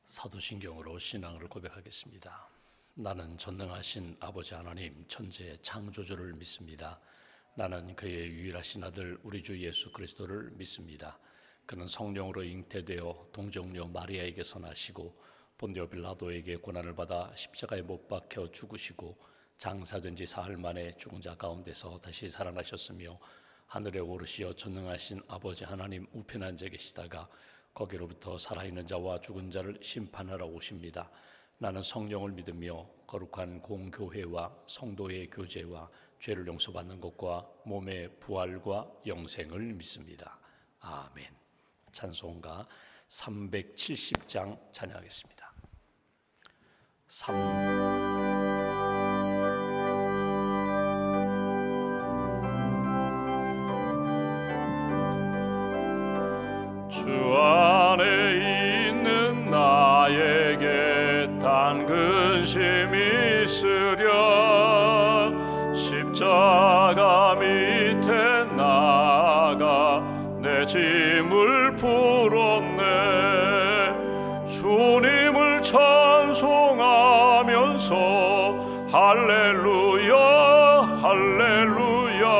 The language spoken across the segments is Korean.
사도신경으로 신앙을 고백하겠습니다. 나는 전능하신 아버지 하나님 천지의 창조주를 믿습니다. 나는 그의 유일하신 아들 우리 주 예수 그리스도를 믿습니다. 그는 성령으로 잉태되어 동정녀 마리아에게서 나시고 본디오 빌라도에게 고난을 받아 십자가에 못 박혀 죽으시고 장사된 지 사흘 만에 죽은 자 가운데서 다시 살아나셨으며 하늘에 오르시어 전능하신 아버지 하나님 우편에 앉아 계시다가 거기로부터 살아있는 자와 죽은 자를 심판하러 오십니다. 나는 성령을 믿으며 거룩한 공교회와 성도의 교제와 죄를 용서받는 것과 몸의 부활과 영생을 믿습니다. 아멘. 찬송가 370장 찬양하겠습니다. 주 안에 있는 나에게 단 근심이 있으랴. 십자가 밑에 나아가 내 짐을 풀었네. 주님을 찬송하면서 할렐루야 할렐루야.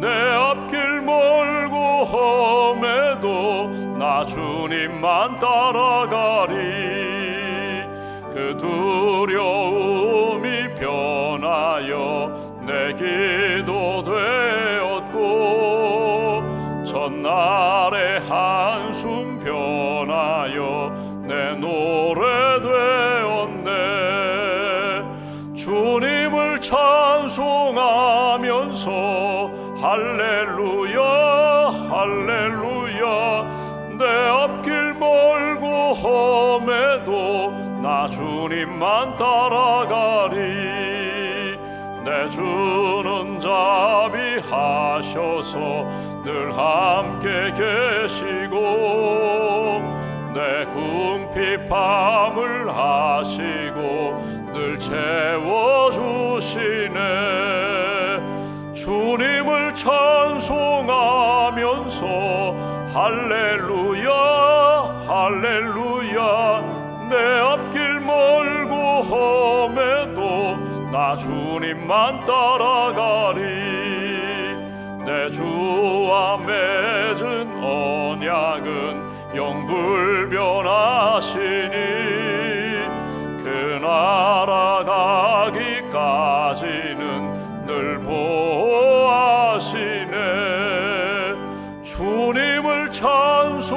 내 앞길 멀고 험해도 나 주님만 따라가리. 그 두려움이 변하여 내 기도 되었고 전날의 한숨 변하여 내 노래 되었네. 주님을 찬송하면서 할렐루야 할렐루야. 내 앞길 멀고 험해도 나 주님만 따라가리. 내 주는 자비하셔서 늘 함께 계시고 내 궁핍함을 아시고 늘 채워주시네. 주님을 찬송하면서 할렐루야 할렐루야. 내 앞길 멀고 험해도 나 주님만 따라가리. 내 주와 맺은 언약은 영불변하시니 그 나라 가기까지는 늘 보호하시네. 주님을 찬송하면서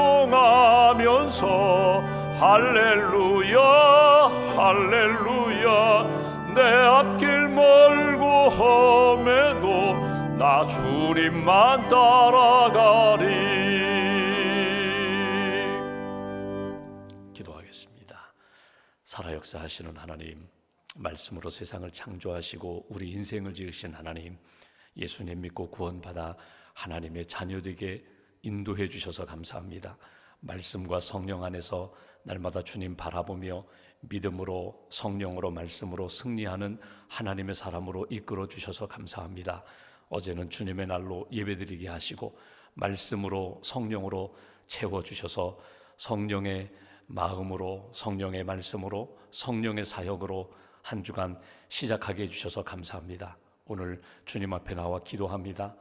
할렐루야 할렐루야. 내 앞길 멀고 험해도 나 주님만 따라가리. 기도하겠습니다. 살아 역사하시는 하나님, 말씀으로 세상을 창조하시고 우리 인생을 지으신 하나님, 예수님 믿고 구원받아 하나님의 자녀되게 인도해 주셔서 감사합니다. 말씀과 성령 안에서 날마다 주님 바라보며 믿음으로 성령으로 말씀으로 승리하는 하나님의 사람으로 이끌어 주셔서 감사합니다. 어제는 주님의 날로 예배드리게 하시고 말씀으로 성령으로 채워주셔서 성령의 마음으로 성령의 말씀으로 성령의 사역으로 한 주간 시작하게 해주셔서 감사합니다. 오늘 주님 앞에 나와 기도합니다.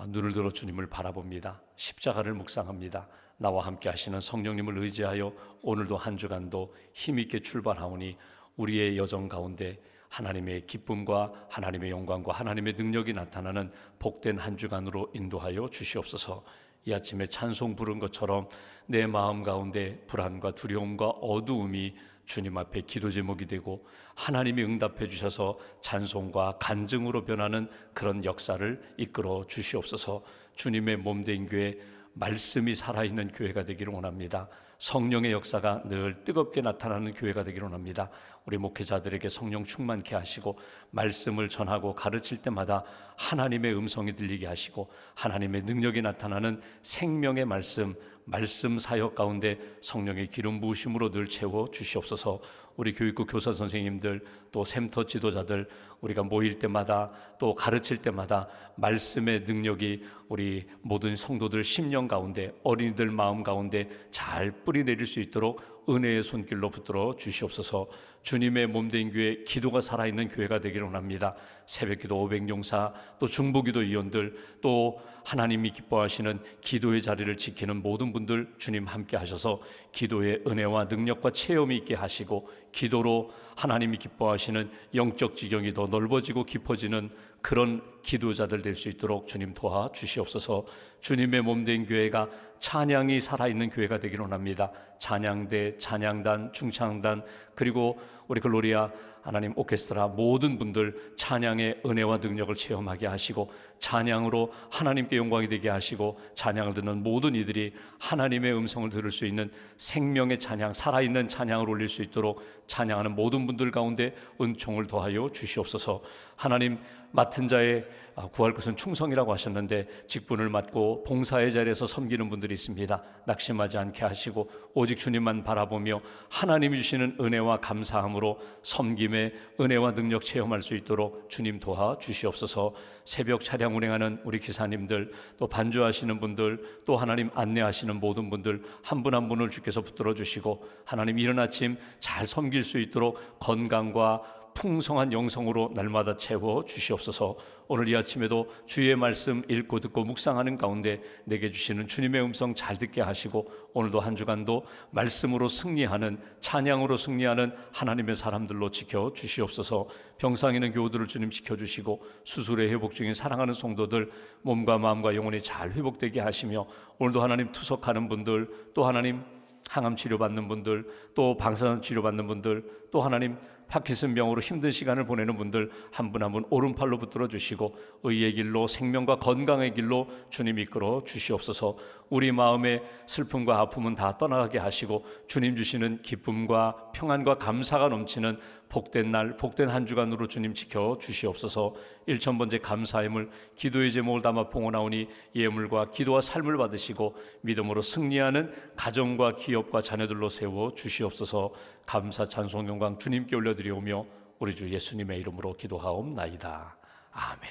눈을 들어 주님을 바라봅니다. 십자가를 묵상합니다. 나와 함께 하시는 성령님을 의지하여 오늘도 한 주간도 힘있게 출발하오니 우리의 여정 가운데 하나님의 기쁨과 하나님의 영광과 하나님의 능력이 나타나는 복된 한 주간으로 인도하여 주시옵소서. 이 아침에 찬송 부른 것처럼 내 마음 가운데 불안과 두려움과 어두움이 주님 앞에 기도 제목이 되고 하나님이 응답해 주셔서 찬송과 간증으로 변하는 그런 역사를 이끌어 주시옵소서. 주님의 몸된 교회, 말씀이 살아있는 교회가 되기를 원합니다. 성령의 역사가 늘 뜨겁게 나타나는 교회가 되기를 원합니다. 우리 목회자들에게 성령 충만케 하시고 말씀을 전하고 가르칠 때마다 하나님의 음성이 들리게 하시고 하나님의 능력이 나타나는 생명의 말씀, 말씀 사역 가운데 성령의 기름 부으심으로 늘 채워 주시옵소서. 우리 교육부 교사 선생님들 또 샘터 지도자들 우리가 모일 때마다 또 가르칠 때마다 말씀의 능력이 우리 모든 성도들 심령 가운데 어린이들 마음 가운데 잘 뿌리내릴 수 있도록 은혜의 손길로 붙들어 주시옵소서. 주님의 몸된 교회, 기도가 살아있는 교회가 되기를 원합니다. 새벽기도 500용사 또 중보기도 위원들 또 하나님이 기뻐하시는 기도의 자리를 지키는 모든 분들 주님 함께 하셔서 기도의 은혜와 능력과 체험이 있게 하시고 기도로 하나님이 기뻐하시는 영적 지경이 더 넓어지고 깊어지는 그런 기도자들 될 수 있도록 주님 도와 주시옵소서. 주님의 몸된 교회가 찬양이 살아있는 교회가 되기를 원합니다. 찬양대, 찬양단, 중창단 그리고 우리 글로리아 하나님 오케스트라 모든 분들 찬양의 은혜와 능력을 체험하게 하시고 찬양으로 하나님께 영광이 되게 하시고 찬양을 듣는 모든 이들이 하나님의 음성을 들을 수 있는 생명의 찬양, 살아있는 찬양을 올릴 수 있도록 찬양하는 모든 분들 가운데 은총을 더하여 주시옵소서. 하나님 맡은 자의 구할 것은 충성이라고 하셨는데 직분을 맡고 봉사의 자리에서 섬기는 분들이 있습니다. 낙심하지 않게 하시고 오직 주님만 바라보며 하나님이 주시는 은혜와 감사함으로 섬김의 은혜와 능력 체험할 수 있도록 주님 도와 주시옵소서. 새벽 차량 운행하는 우리 기사님들 또 반주하시는 분들 또 하나님 안내하시는 모든 분들 한 분 한 분을 주께서 붙들어 주시고 하나님 이른 아침 잘 섬길 수 있도록 건강과 풍성한 영성으로 날마다 채워 주시옵소서. 오늘 이 아침에도 주의 말씀 읽고 듣고 묵상하는 가운데 내게 주시는 주님의 음성 잘 듣게 하시고 오늘도 한 주간도 말씀으로 승리하는 찬양으로 승리하는 하나님의 사람들로 지켜 주시옵소서. 병상 있는 교우들을 주님 지켜주시고 수술의 회복 중인 사랑하는 성도들 몸과 마음과 영혼이 잘 회복되게 하시며 오늘도 하나님 투석하는 분들 또 하나님 항암 치료받는 분들 또 방사선 치료받는 분들 또 하나님 파킨슨 병으로 힘든 시간을 보내는 분들 한 분 한 분 오른팔로 붙들어 주시고 의의 길로 생명과 건강의 길로 주님 이끌어 주시옵소서. 우리 마음의 슬픔과 아픔은 다 떠나가게 하시고 주님 주시는 기쁨과 평안과 감사가 넘치는 복된 날 복된 한 주간으로 주님 지켜 주시옵소서. 1000번째 감사임을 기도의 제목을 담아 봉헌하오니 예물과 기도와 삶을 받으시고 믿음으로 승리하는 가정과 기업과 자녀들로 세워 주시옵소서. 감사 찬송 영광 주님께 올려드리오며 우리 주 예수님의 이름으로 기도하옵나이다. 아멘.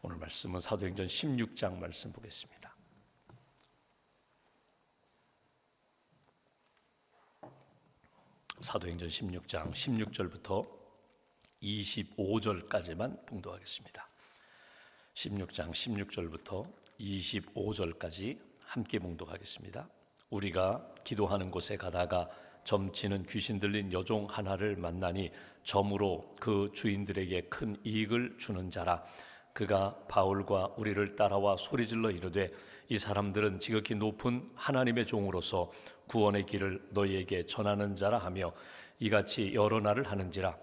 오늘 말씀은 사도행전 16장 말씀 보겠습니다. 사도행전 16장 16절부터 25절까지만 봉독하겠습니다. 16장 16절부터 25절까지 함께 봉독하겠습니다. 우리가 기도하는 곳에 가다가 점치는 귀신 들린 여종 하나를 만나니 점으로 그 주인들에게 큰 이익을 주는 자라. 그가 바울과 우리를 따라와 소리질러 이르되 이 사람들은 지극히 높은 하나님의 종으로서 구원의 길을 너희에게 전하는 자라 하며 이같이 여러 날을 하는지라.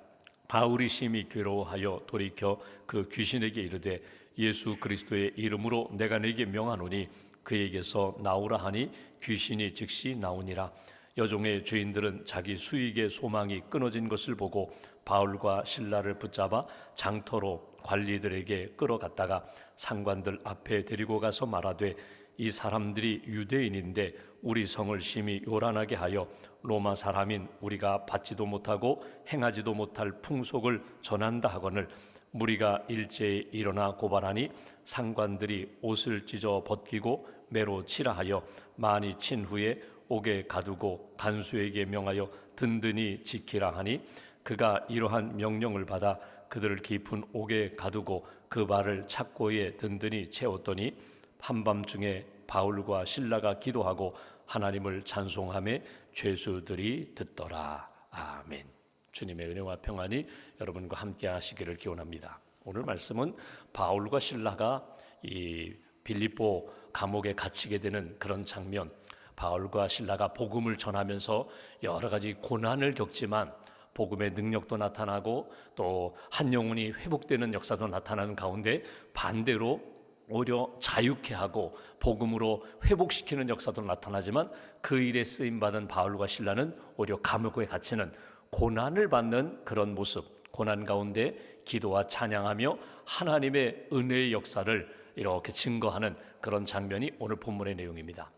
바울이 심히 괴로워하여 돌이켜 그 귀신에게 이르되 예수 그리스도의 이름으로 내가 네게 명하노니 그에게서 나오라 하니 귀신이 즉시 나오니라. 여종의 주인들은 자기 수익의 소망이 끊어진 것을 보고 바울과 실라를 붙잡아 장터로 관리들에게 끌어갔다가 상관들 앞에 데리고 가서 말하되 이 사람들이 유대인인데 우리 성을 심히 요란하게 하여 로마 사람인 우리가 받지도 못하고 행하지도 못할 풍속을 전한다 하거늘 무리가 일제히 일어나 고발하니 상관들이 옷을 찢어 벗기고 매로 치라 하여 많이 친 후에 옥에 가두고 간수에게 명하여 든든히 지키라 하니 그가 이러한 명령을 받아 그들을 깊은 옥에 가두고 그 발을 착고에 든든히 채웠더니 한밤중에 바울과 실라가 기도하고 하나님을 찬송하며 죄수들이 듣더라. 아멘. 주님의 은혜와 평안이 여러분과 함께 하시기를 기원합니다. 오늘 말씀은 바울과 실라가 이 빌립보 감옥에 갇히게 되는 그런 장면, 바울과 실라가 복음을 전하면서 여러 가지 고난을 겪지만 복음의 능력도 나타나고 또 한 영혼이 회복되는 역사도 나타나는 가운데 반대로 오히려 자유케 하고 복음으로 회복시키는 역사도 나타나지만 그 일에 쓰임받은 바울과 실라는 오히려 감옥에 갇히는 고난을 받는 그런 모습, 고난 가운데 기도와 찬양하며 하나님의 은혜의 역사를 이렇게 증거하는 그런 장면이 오늘 본문의 내용입니다.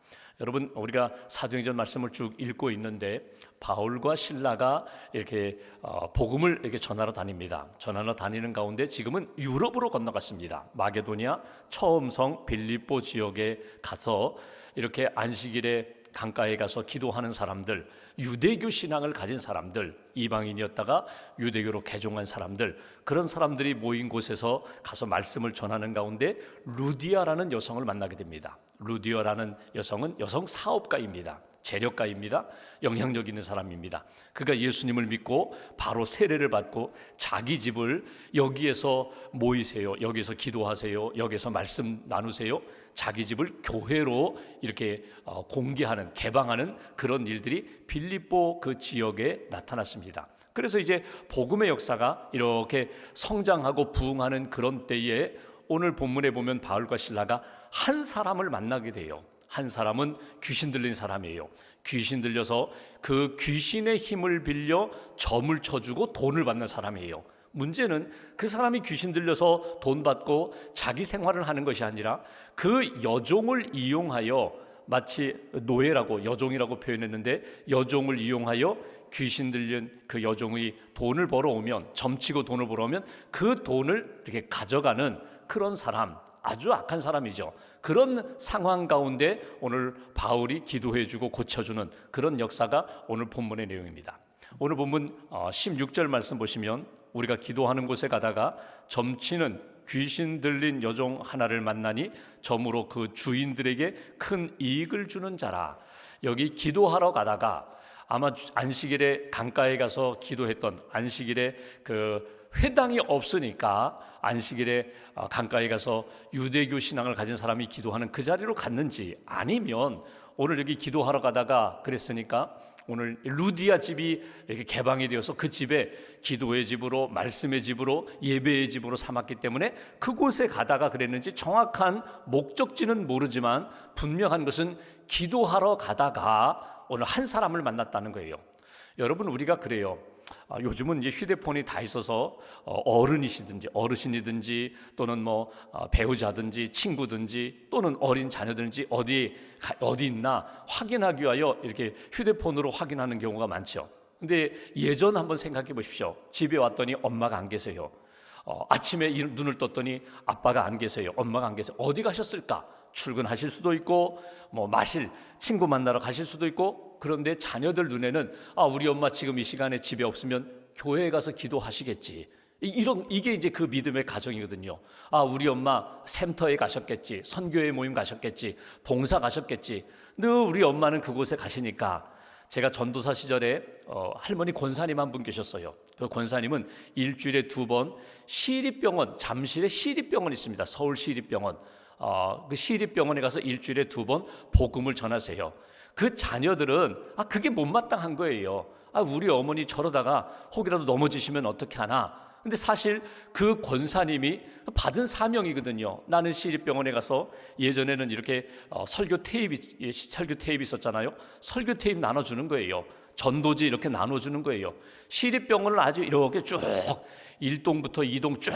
여러분, 우리가 사도행전 말씀을 쭉 읽고 있는데 바울과 실라가 이렇게 복음을 이렇게 전하러 다닙니다. 전하러 다니는 가운데 지금은 유럽으로 건너갔습니다. 마게도니아 처음성 빌립보 지역에 가서 이렇게 안식일에 강가에 가서 기도하는 사람들, 유대교 신앙을 가진 사람들, 이방인이었다가 유대교로 개종한 사람들, 그런 사람들이 모인 곳에서 가서 말씀을 전하는 가운데 루디아라는 여성을 만나게 됩니다. 루디아라는 여성은 여성 사업가입니다. 재력가입니다. 영향력 있는 사람입니다. 그가 예수님을 믿고 바로 세례를 받고 자기 집을 여기에서 모이세요, 여기서 기도하세요, 여기서 말씀 나누세요, 자기 집을 교회로 이렇게 공개하는, 개방하는 그런 일들이 빌립보 그 지역에 나타났습니다. 그래서 이제 복음의 역사가 이렇게 성장하고 부흥하는 그런 때에 오늘 본문에 보면 바울과 실라가 한 사람을 만나게 돼요. 한 사람은 귀신 들린 사람이에요. 귀신 들려서 그 귀신의 힘을 빌려 점을 쳐주고 돈을 받는 사람이에요. 문제는 그 사람이 귀신 들려서 돈 받고 자기 생활을 하는 것이 아니라 그 여종을 이용하여, 마치 노예라고 여종이라고 표현했는데 여종을 이용하여 귀신 들린 그 여종이 돈을 벌어오면, 점치고 돈을 벌어오면 그 돈을 이렇게 가져가는 그런 사람, 아주 악한 사람이죠. 그런 상황 가운데 오늘 바울이 기도해주고 고쳐주는 그런 역사가 오늘 본문의 내용입니다. 오늘 본문 16절 말씀 보시면 우리가 기도하는 곳에 가다가 점치는 귀신 들린 여종 하나를 만나니 점으로 그 주인들에게 큰 이익을 주는 자라. 여기 기도하러 가다가 아마 안식일에 강가에 가서 기도했던, 안식일에 그 회당이 없으니까 안식일에 강가에 가서 유대교 신앙을 가진 사람이 기도하는 그 자리로 갔는지, 아니면 오늘 여기 기도하러 가다가 그랬으니까 오늘 루디아 집이 이렇게 개방이 되어서 그 집에 기도의 집으로, 말씀의 집으로, 예배의 집으로 삼았기 때문에 그곳에 가다가 그랬는지 정확한 목적지는 모르지만 분명한 것은 기도하러 가다가 오늘 한 사람을 만났다는 거예요. 여러분, 우리가 그래요. 요즘은 이제 휴대폰이 다 있어서 어르신이든지 또는 뭐 배우자든지 친구든지 또는 어린 자녀든지 어디 있나 확인하기 위하여 이렇게 휴대폰으로 확인하는 경우가 많죠. 근데 예전 한번 생각해 보십시오. 집에 왔더니 엄마가 안 계세요. 아침에 눈을 떴더니 아빠가 안 계세요. 엄마가 안 계세요. 어디 가셨을까? 출근하실 수도 있고 뭐 마실 친구 만나러 가실 수도 있고, 그런데 자녀들 눈에는 우리 엄마 지금 이 시간에 집에 없으면 교회에 가서 기도하시겠지. 이게 이제 그 믿음의 가정이거든요. 우리 엄마 샘터에 가셨겠지, 선교회 모임 가셨겠지, 봉사 가셨겠지. 늘 우리 엄마는 그곳에 가시니까. 제가 전도사 시절에 할머니 권사님 한 분 계셨어요. 그 권사님은 일주일에 2번 시립병원, 잠실에 시립병원 있습니다. 서울 시립병원. 그 시립병원에 가서 일주일에 2번 복음을 전하세요. 그 자녀들은 그게 못마땅한 거예요. 우리 어머니 저러다가 혹이라도 넘어지시면 어떻게 하나. 근데 사실 그 권사님이 받은 사명이거든요. 나는 시립병원에 가서, 예전에는 이렇게 설교 테이프 있었잖아요. 설교 테이프 나눠주는 거예요. 전도지 이렇게 나눠주는 거예요. 시립병원을 아주 이렇게 쭉 1동부터 2동 쭉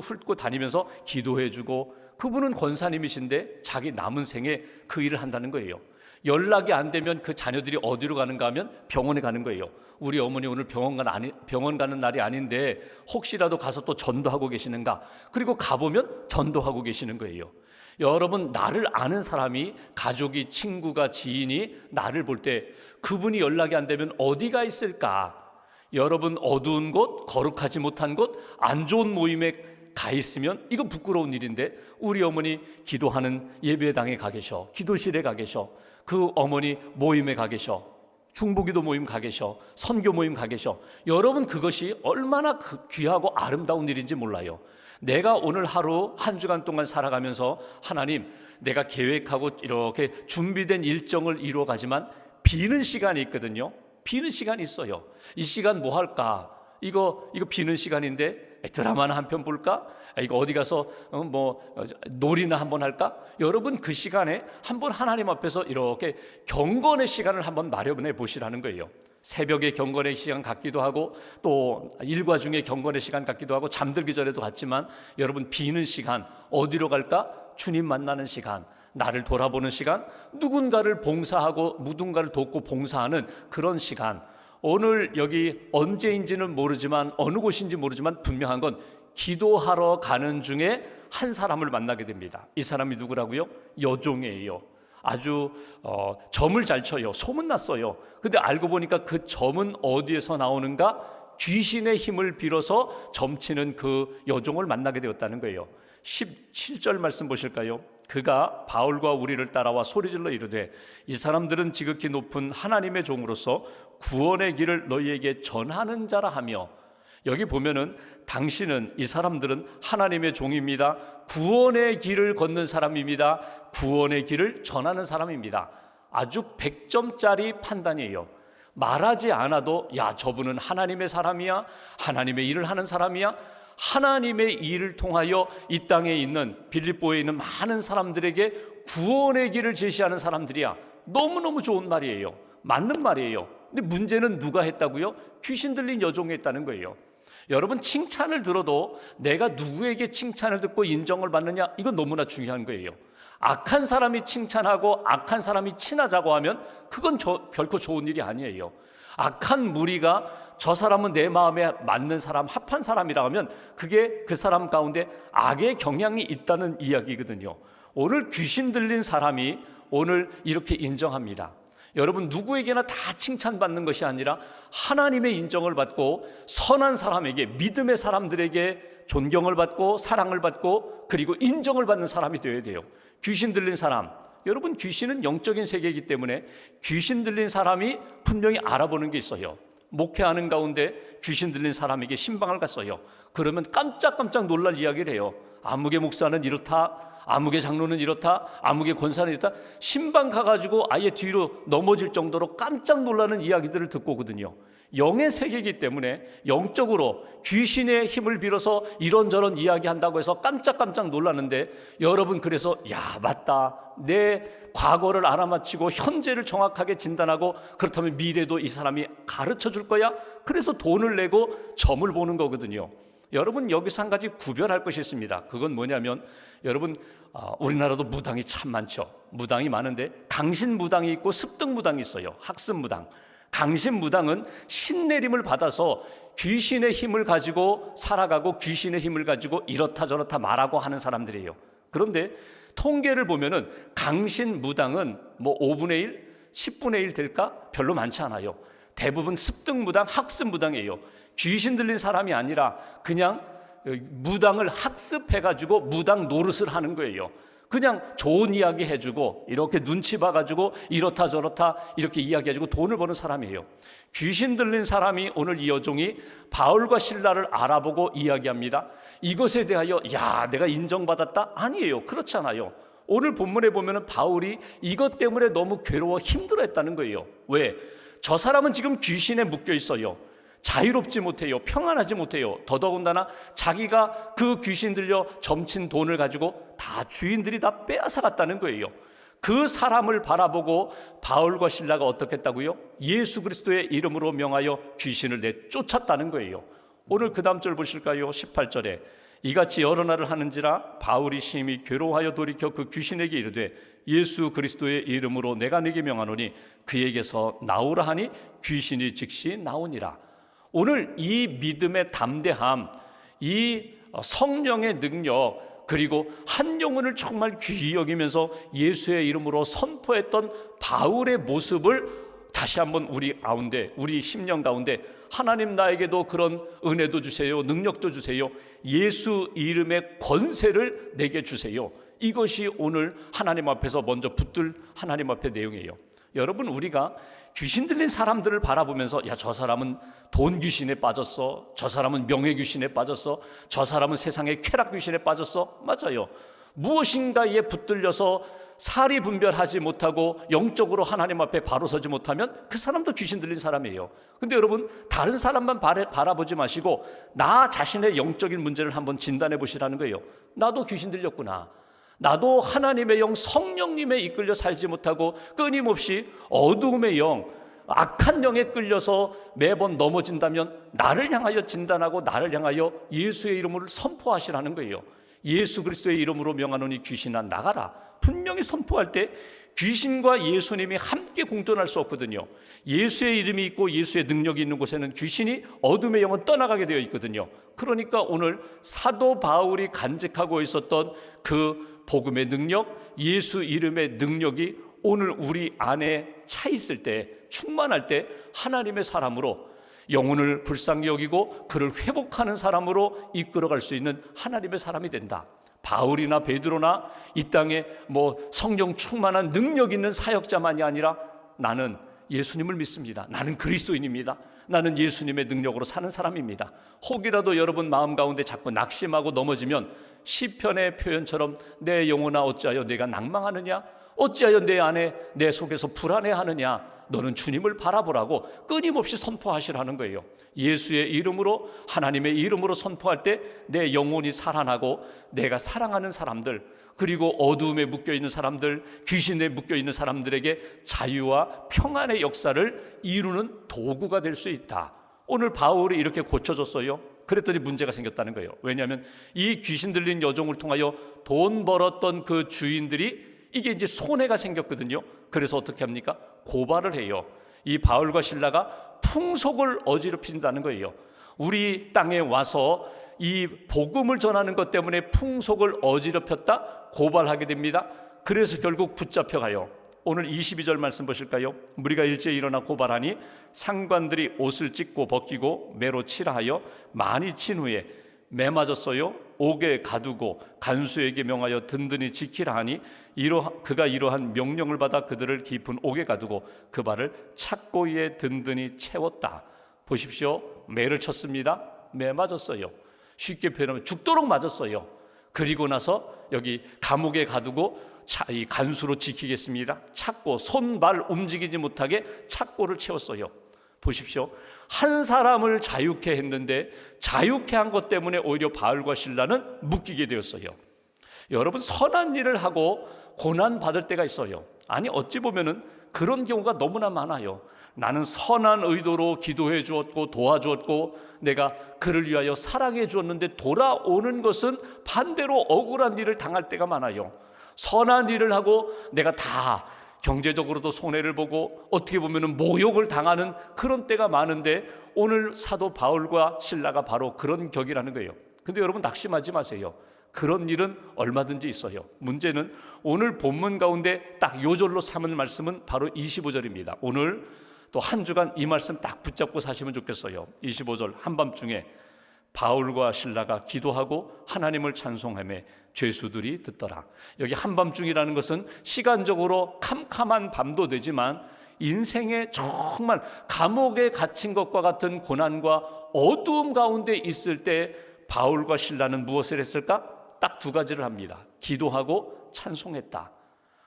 훑고 다니면서 기도해주고, 그분은 권사님이신데 자기 남은 생에 그 일을 한다는 거예요. 연락이 안 되면 그 자녀들이 어디로 가는가 하면 병원에 가는 거예요. 우리 어머니 오늘 병원 가는 날이 아닌데 혹시라도 가서 또 전도하고 계시는가? 그리고 가보면 전도하고 계시는 거예요. 여러분, 나를 아는 사람이, 가족이, 친구가, 지인이 나를 볼 때 그분이 연락이 안 되면 어디가 있을까? 여러분, 어두운 곳, 거룩하지 못한 곳, 안 좋은 모임에 가 있으면 이건 부끄러운 일인데, 우리 어머니 기도하는 예배당에 가 계셔, 기도실에 가 계셔, 그 어머니 모임에 가 계셔, 중보기도 모임 가 계셔, 선교 모임 가 계셔. 여러분, 그것이 얼마나 귀하고 아름다운 일인지 몰라요. 내가 오늘 하루 한 주간 동안 살아가면서 하나님, 내가 계획하고 이렇게 준비된 일정을 이루어가지만 비는 시간이 있거든요. 비는 시간이 있어요. 이 시간 뭐 할까? 이거 비는 시간인데 드라마나 한 편 볼까? 이거 어디 가서 놀이나 한번 할까? 여러분, 그 시간에 한번 하나님 앞에서 이렇게 경건의 시간을 한번 마련해 보시라는 거예요. 새벽에 경건의 시간 갖기도 하고, 또 일과 중에 경건의 시간 갖기도 하고, 잠들기 전에도 갖지만 여러분, 비는 시간 어디로 갈까? 주님 만나는 시간, 나를 돌아보는 시간, 누군가를 봉사하고 누군가를 돕고 봉사하는 그런 시간. 오늘 여기 언제인지는 모르지만 어느 곳인지 모르지만 분명한 건 기도하러 가는 중에 한 사람을 만나게 됩니다. 이 사람이 누구라고요? 여종이에요. 아주 점을 잘 쳐요. 소문났어요. 근데 알고 보니까 그 점은 어디에서 나오는가? 귀신의 힘을 빌어서 점치는 그 여종을 만나게 되었다는 거예요. 17절 말씀 보실까요? 그가 바울과 우리를 따라와 소리질러 이르되 이 사람들은 지극히 높은 하나님의 종으로서 구원의 길을 너희에게 전하는 자라 하며, 여기 보면은 당신은, 이 사람들은 하나님의 종입니다. 구원의 길을 걷는 사람입니다. 구원의 길을 전하는 사람입니다. 아주 100점짜리 판단이에요. 말하지 않아도 야, 저분은 하나님의 사람이야, 하나님의 일을 하는 사람이야, 하나님의 일을 통하여 이 땅에 있는 빌립보에 있는 많은 사람들에게 구원의 길을 제시하는 사람들이야. 너무너무 좋은 말이에요. 맞는 말이에요. 근데 문제는 누가 했다고요? 귀신 들린 여종이 했다는 거예요. 여러분, 칭찬을 들어도 내가 누구에게 칭찬을 듣고 인정을 받느냐, 이건 너무나 중요한 거예요. 악한 사람이 칭찬하고 악한 사람이 친하자고 하면 그건 결코 좋은 일이 아니에요. 악한 무리가 저 사람은 내 마음에 맞는 사람, 합한 사람이라 하면 그게 그 사람 가운데 악의 경향이 있다는 이야기거든요. 오늘 귀신 들린 사람이 오늘 이렇게 인정합니다. 여러분, 누구에게나 다 칭찬받는 것이 아니라 하나님의 인정을 받고 선한 사람에게, 믿음의 사람들에게 존경을 받고 사랑을 받고 그리고 인정을 받는 사람이 되어야 돼요. 귀신 들린 사람, 여러분, 귀신은 영적인 세계이기 때문에 귀신 들린 사람이 분명히 알아보는 게 있어요. 목회하는 가운데 귀신 들린 사람에게 신방을 갔어요. 그러면 깜짝깜짝 놀랄 이야기를 해요. 아무개 목사는 이렇다, 아무개 장로는 이렇다, 아무개 권사는 이렇다. 신방 가가지고 아예 뒤로 넘어질 정도로 깜짝 놀라는 이야기들을 듣고 오거든요. 영의 세계이기 때문에 영적으로 귀신의 힘을 빌어서 이런저런 이야기한다고 해서 깜짝깜짝 놀라는데, 여러분, 그래서 야, 맞다, 내 과거를 알아맞히고 현재를 정확하게 진단하고 그렇다면 미래도 이 사람이 가르쳐 줄 거야. 그래서 돈을 내고 점을 보는 거거든요. 여러분, 여기서 한 가지 구별할 것이 있습니다. 그건 뭐냐면, 여러분, 우리나라도 무당이 참 많죠. 무당이 많은데 강신 무당이 있고 습등 무당이 있어요. 학습 무당. 강신 무당은 신내림을 받아서 귀신의 힘을 가지고 살아가고 귀신의 힘을 가지고 이렇다 저렇다 말하고 하는 사람들이에요. 그런데 통계를 보면은 강신 무당은 뭐 5분의 1, 10분의 1 될까? 별로 많지 않아요. 대부분 습등 무당, 학습 무당이에요. 귀신 들린 사람이 아니라 그냥 무당을 학습해가지고 무당 노릇을 하는 거예요. 그냥 좋은 이야기 해주고 이렇게 눈치 봐가지고 이렇다 저렇다 이렇게 이야기해주고 돈을 버는 사람이에요. 귀신 들린 사람이, 오늘 이 여종이 바울과 실라를 알아보고 이야기합니다. 이것에 대하여 야, 내가 인정받았다? 아니에요. 그렇지 않아요. 오늘 본문에 보면 바울이 이것 때문에 너무 괴로워 힘들어했다는 거예요. 왜? 저 사람은 지금 귀신에 묶여 있어요. 자유롭지 못해요. 평안하지 못해요. 더더군다나 자기가 그 귀신 들려 점친 돈을 가지고 다 주인들이 다 빼앗아 갔다는 거예요. 그 사람을 바라보고 바울과 실라가 어떻게 했다고요? 예수 그리스도의 이름으로 명하여 귀신을 내쫓았다는 거예요. 오늘 그 다음 절 보실까요? 18절에 이같이 여러 날을 하는지라 바울이 심히 괴로워하여 돌이켜 그 귀신에게 이르되 예수 그리스도의 이름으로 내가 네게 명하노니 그에게서 나오라 하니 귀신이 즉시 나오니라. 오늘 이 믿음의 담대함, 이 성령의 능력, 그리고 한 영혼을 정말 귀히 여기면서 예수의 이름으로 선포했던 바울의 모습을 다시 한번 우리 가운데, 우리 심령 가운데 하나님 나에게도 그런 은혜도 주세요, 능력도 주세요, 예수 이름의 권세를 내게 주세요. 이것이 오늘 하나님 앞에서 먼저 붙들 하나님 앞의 내용이에요. 여러분, 우리가 귀신 들린 사람들을 바라보면서 야, 저 사람은 돈 귀신에 빠졌어, 저 사람은 명예 귀신에 빠졌어, 저 사람은 세상의 쾌락 귀신에 빠졌어. 맞아요. 무엇인가에 붙들려서 사리 분별하지 못하고 영적으로 하나님 앞에 바로 서지 못하면 그 사람도 귀신 들린 사람이에요. 근데 여러분, 다른 사람만 바라보지 마시고 나 자신의 영적인 문제를 한번 진단해 보시라는 거예요. 나도 귀신 들렸구나. 나도 하나님의 영, 성령님에 이끌려 살지 못하고 끊임없이 어두움의 영, 악한 영에 끌려서 매번 넘어진다면 나를 향하여 진단하고 나를 향하여 예수의 이름을 선포하시라는 거예요. 예수 그리스도의 이름으로 명하노니 귀신아 나가라. 분명히 선포할 때 귀신과 예수님이 함께 공존할 수 없거든요. 예수의 이름이 있고 예수의 능력이 있는 곳에는 귀신이 어둠의 영은 떠나가게 되어 있거든요. 그러니까 오늘 사도 바울이 간직하고 있었던 그 복음의 능력, 예수 이름의 능력이 오늘 우리 안에 차 있을 때, 충만할 때 하나님의 사람으로, 영혼을 불쌍히 여기고 그를 회복하는 사람으로 이끌어갈 수 있는 하나님의 사람이 된다. 바울이나 베드로나 이 땅에 성령 충만한 능력 있는 사역자만이 아니라 나는 예수님을 믿습니다. 나는 그리스도인입니다. 나는 예수님의 능력으로 사는 사람입니다. 혹이라도 여러분 마음 가운데 자꾸 낙심하고 넘어지면 시편의 표현처럼 내 영혼아 어찌하여 내가 낭망하느냐, 어찌하여 내 안에 내 속에서 불안해하느냐, 너는 주님을 바라보라고 끊임없이 선포하시라는 거예요. 예수의 이름으로, 하나님의 이름으로 선포할 때 내 영혼이 살아나고 내가 사랑하는 사람들, 그리고 어두움에 묶여있는 사람들, 귀신에 묶여있는 사람들에게 자유와 평안의 역사를 이루는 도구가 될 수 있다. 오늘 바울이 이렇게 고쳐줬어요. 그랬더니 문제가 생겼다는 거예요. 왜냐하면 이 귀신 들린 여종을 통하여 돈 벌었던 그 주인들이 이게 이제 손해가 생겼거든요. 그래서 어떻게 합니까? 고발을 해요. 이 바울과 실라가 풍속을 어지럽힌다는 거예요. 우리 땅에 와서 이 복음을 전하는 것 때문에 풍속을 어지럽혔다, 고발하게 됩니다. 그래서 결국 붙잡혀가요. 오늘 22절 말씀 보실까요? 무리가 일제히 일어나 고발하니 상관들이 옷을 찢고 벗기고 매로 칠하여 많이 친 후에 매 맞았어요. 옥에 가두고 간수에게 명하여 든든히 지키라 하니 그가 이러한 명령을 받아 그들을 깊은 옥에 가두고 그 발을 착고에 든든히 채웠다. 보십시오. 매를 쳤습니다. 매 맞았어요. 쉽게 표현하면 죽도록 맞았어요. 그리고 나서 여기 감옥에 가두고 이 간수로 지키겠습니다. 착고, 손발 움직이지 못하게 착고를 채웠어요. 보십시오. 한 사람을 자유케 했는데 자유케 한 것 때문에 오히려 바울과 실라는 묶이게 되었어요. 여러분, 선한 일을 하고 고난 받을 때가 있어요. 아니, 어찌 보면은 그런 경우가 너무나 많아요. 나는 선한 의도로 기도해 주었고 도와주었고 내가 그를 위하여 사랑해 주었는데 돌아오는 것은 반대로 억울한 일을 당할 때가 많아요. 선한 일을 하고 내가 다 경제적으로도 손해를 보고 어떻게 보면 모욕을 당하는 그런 때가 많은데 오늘 사도 바울과 실라가 바로 그런 격이라는 거예요. 근데 여러분, 낙심하지 마세요. 그런 일은 얼마든지 있어요. 문제는 오늘 본문 가운데 딱 요절로 삼은 말씀은 바로 25절입니다. 오늘 또 한 주간 이 말씀 딱 붙잡고 사시면 좋겠어요. 25절, 한밤중에 바울과 실라가 기도하고 하나님을 찬송하며 죄수들이 듣더라. 여기 한밤중이라는 것은 시간적으로 캄캄한 밤도 되지만 인생에 정말 감옥에 갇힌 것과 같은 고난과 어두움 가운데 있을 때 바울과 실라는 무엇을 했을까? 딱 두 가지를 합니다. 기도하고 찬송했다.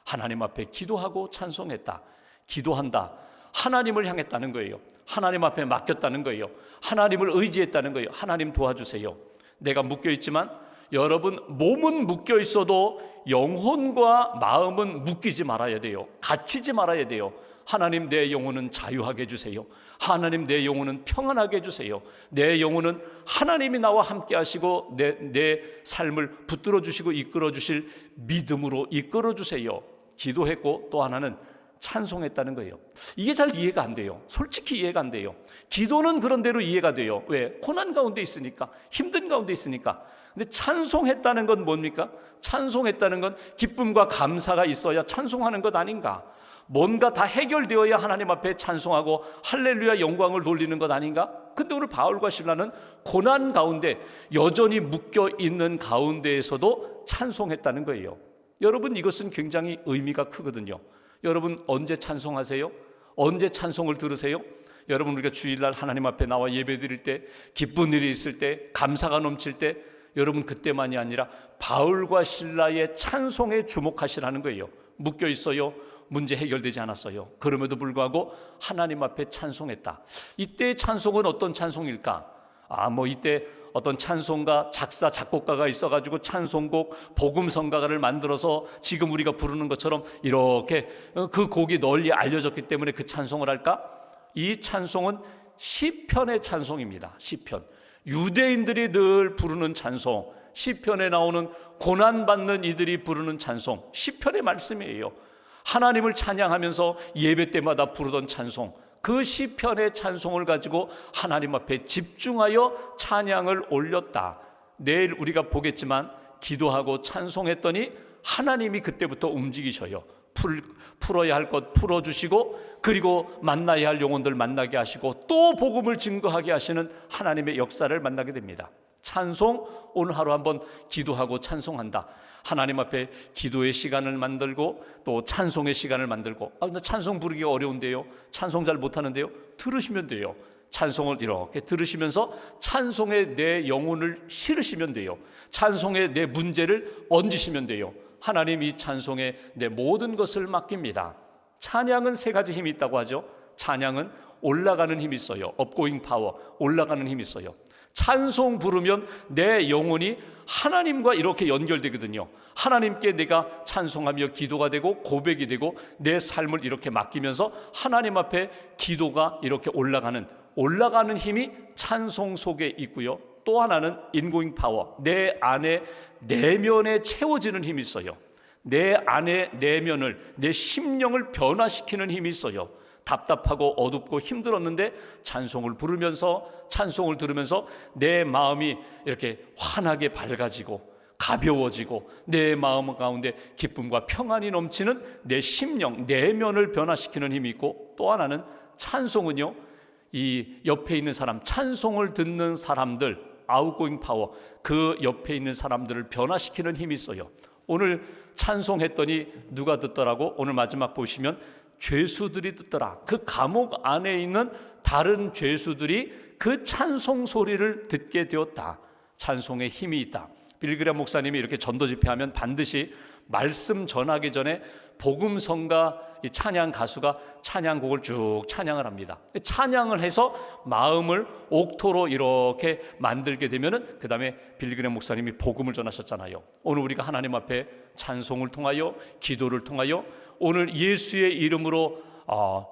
하나님 앞에 기도하고 찬송했다. 기도한다. 하나님을 향했다는 거예요. 하나님 앞에 맡겼다는 거예요. 하나님을 의지했다는 거예요. 하나님 도와주세요. 내가 묶여있지만 여러분, 몸은 묶여 있어도 영혼과 마음은 묶이지 말아야 돼요. 갇히지 말아야 돼요. 하나님, 내 영혼은 자유하게 해주세요. 하나님, 내 영혼은 평안하게 해주세요. 내 영혼은 하나님이 나와 함께 하시고 내 삶을 붙들어 주시고 이끌어 주실 믿음으로 이끌어 주세요. 기도했고 또 하나는 찬송했다는 거예요. 이게 잘 이해가 안 돼요. 솔직히 이해가 안 돼요. 기도는 그런 대로 이해가 돼요. 왜? 고난 가운데 있으니까, 힘든 가운데 있으니까. 근데 찬송했다는 건 뭡니까? 찬송했다는 건 기쁨과 감사가 있어야 찬송하는 것 아닌가? 뭔가 다 해결되어야 하나님 앞에 찬송하고 할렐루야 영광을 돌리는 것 아닌가? 근데 오늘 바울과 실라는 고난 가운데 여전히 묶여 있는 가운데에서도 찬송했다는 거예요. 여러분, 이것은 굉장히 의미가 크거든요. 여러분, 언제 찬송하세요? 언제 찬송을 들으세요? 여러분, 우리가 주일날 하나님 앞에 나와 예배드릴 때, 기쁜 일이 있을 때, 감사가 넘칠 때, 여러분, 그때만이 아니라 바울과 실라의 찬송에 주목하시라는 거예요. 묶여 있어요. 문제 해결되지 않았어요. 그럼에도 불구하고 하나님 앞에 찬송했다. 이때의 찬송은 어떤 찬송일까? 이때 어떤 찬송가, 작사, 작곡가가 있어가지고 찬송곡, 복음성가를 만들어서 지금 우리가 부르는 것처럼 이렇게 그 곡이 널리 알려졌기 때문에 그 찬송을 할까? 이 찬송은 시편의 찬송입니다. 시편. 유대인들이 늘 부르는 찬송, 시편에 나오는 고난받는 이들이 부르는 찬송, 시편의 말씀이에요. 하나님을 찬양하면서 예배 때마다 부르던 찬송, 그 시편의 찬송을 가지고 하나님 앞에 집중하여 찬양을 올렸다. 내일 우리가 보겠지만 기도하고 찬송했더니 하나님이 그때부터 움직이셔요. 풀어야 할 것 풀어주시고, 그리고 만나야 할 영혼들 만나게 하시고, 또 복음을 증거하게 하시는 하나님의 역사를 만나게 됩니다. 찬송, 오늘 하루 한번 기도하고 찬송한다. 하나님 앞에 기도의 시간을 만들고 또 찬송의 시간을 만들고, 근데 찬송 부르기가 어려운데요, 찬송 잘 못하는데요, 들으시면 돼요. 찬송을 이렇게 들으시면서 찬송에 내 영혼을 실으시면 돼요. 찬송에 내 문제를 얹으시면 돼요. 하나님 이 찬송에 내 모든 것을 맡깁니다. 찬양은 세 가지 힘이 있다고 하죠. 찬양은 올라가는 힘이 있어요. 업고잉 파워, 올라가는 힘이 있어요. 찬송 부르면 내 영혼이 하나님과 이렇게 연결되거든요. 하나님께 내가 찬송하며 기도가 되고 고백이 되고 내 삶을 이렇게 맡기면서 하나님 앞에 기도가 이렇게 올라가는 힘이 찬송 속에 있고요. 또 하나는 인고잉 파워, 내 안에 내면에 채워지는 힘이 있어요. 내 안에 내면을, 내 심령을 변화시키는 힘이 있어요. 답답하고 어둡고 힘들었는데 찬송을 부르면서, 찬송을 들으면서 내 마음이 이렇게 환하게 밝아지고 가벼워지고 내 마음 가운데 기쁨과 평안이 넘치는 내 심령, 내면을 변화시키는 힘이 있고, 또 하나는 찬송은요, 이 옆에 있는 사람, 찬송을 듣는 사람들, 아웃고잉 파워, 그 옆에 있는 사람들을 변화시키는 힘이 있어요. 오늘 찬송했더니 누가 듣더라고? 오늘 마지막 보시면 죄수들이 듣더라. 그 감옥 안에 있는 다른 죄수들이 그 찬송 소리를 듣게 되었다. 찬송에 힘이 있다. 빌그레 목사님이 이렇게 전도 집회하면 반드시 말씀 전하기 전에 복음성가 이 찬양 가수가 찬양곡을 쭉 찬양을 합니다. 찬양을 해서 마음을 옥토로 이렇게 만들게 되면은, 그 다음에 빌그레 목사님이 복음을 전하셨잖아요. 오늘 우리가 하나님 앞에 찬송을 통하여, 기도를 통하여, 오늘 예수의 이름으로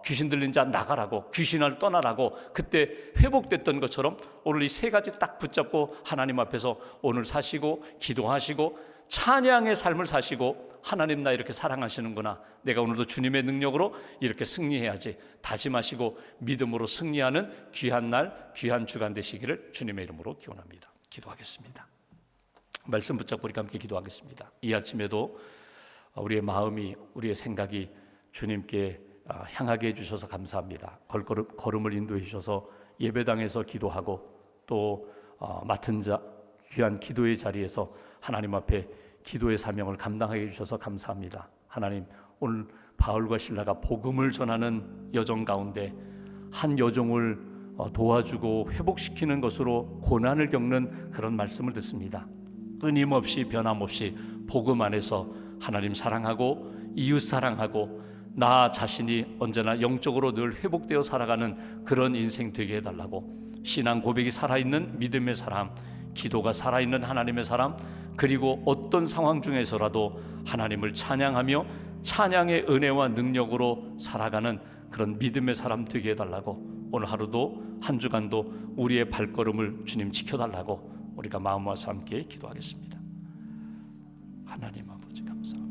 귀신 들린 자 나가라고, 귀신을 떠나라고 그때 회복됐던 것처럼 오늘 이 세 가지 딱 붙잡고 하나님 앞에서 오늘 사시고 기도하시고 찬양의 삶을 사시고, 하나님 나 이렇게 사랑하시는구나, 내가 오늘도 주님의 능력으로 이렇게 승리해야지 다짐하시고 믿음으로 승리하는 귀한 날, 귀한 주간 되시기를 주님의 이름으로 기원합니다. 기도하겠습니다. 말씀 붙잡고 우리 함께 기도하겠습니다. 이 아침에도 우리의 마음이, 우리의 생각이 주님께 향하게 해주셔서 감사합니다. 걸음을 인도해 주셔서 예배당에서 기도하고 또 맡은 자 귀한 기도의 자리에서 하나님 앞에 기도의 사명을 감당하게 해주셔서 감사합니다. 하나님, 오늘 바울과 실라가 복음을 전하는 여정 가운데 한 여종을 도와주고 회복시키는 것으로 고난을 겪는 그런 말씀을 듣습니다. 끊임없이 변함없이 복음 안에서 하나님 사랑하고 이웃 사랑하고 나 자신이 언제나 영적으로 늘 회복되어 살아가는 그런 인생 되게 해달라고, 신앙 고백이 살아있는 믿음의 사람, 기도가 살아있는 하나님의 사람, 그리고 어떤 상황 중에서라도 하나님을 찬양하며 찬양의 은혜와 능력으로 살아가는 그런 믿음의 사람 되게 해달라고, 오늘 하루도 한 주간도 우리의 발걸음을 주님 지켜달라고 우리가 마음 모아서 함께 기도하겠습니다. 하나님 아버지 감사합니다.